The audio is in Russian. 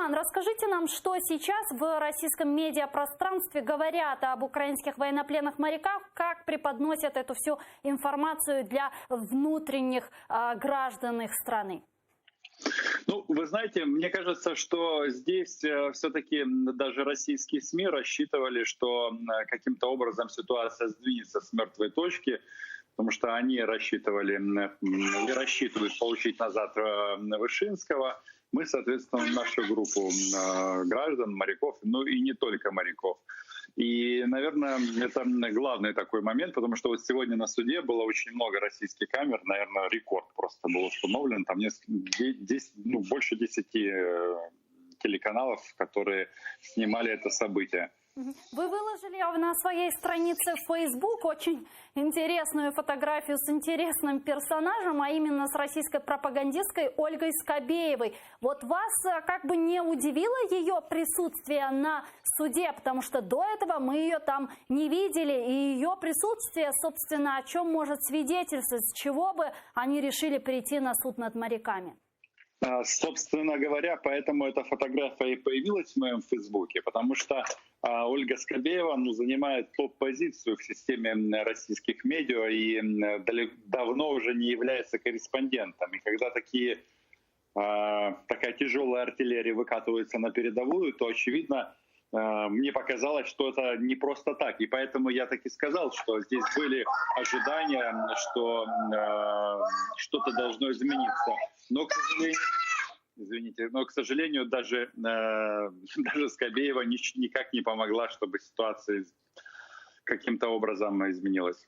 Роман, расскажите нам, что сейчас в российском медиапространстве говорят об украинских военнопленных моряках, как преподносят эту всю информацию для внутренних граждан их страны. Ну, вы знаете, мне кажется, что здесь все-таки даже российские СМИ рассчитывали, что каким-то образом ситуация сдвинется с мертвой точки, потому что они рассчитывали и рассчитывают получить назад Вышинского. Мы, соответственно, нашу группу граждан, моряков, ну и не только моряков. И, наверное, это главный такой момент, потому что вот сегодня на суде было очень много российских камер, наверное, рекорд просто был установлен, там больше 10 телеканалов, которые снимали это событие. Вы выложили на своей странице в Facebook очень интересную фотографию с интересным персонажем, а именно с российской пропагандисткой Ольгой Скобеевой. Вот вас как бы не удивило ее присутствие на суде, потому что до этого мы ее там не видели, и ее присутствие, собственно, о чем может свидетельствовать, с чего бы они решили прийти на суд над моряками? Собственно говоря, поэтому эта фотография и появилась в моем Фейсбуке, потому что Ольга Скобеева занимает топ-позицию в системе российских медиа и давно уже не является корреспондентом. И когда такая тяжелая артиллерия выкатывается на передовую, то, очевидно, мне показалось, что это не просто так. И поэтому я так и сказал, что здесь были ожидания, что что-то должно измениться. Но, к сожалению, даже Скобеева никак не помогла, чтобы ситуация каким-то образом изменилась.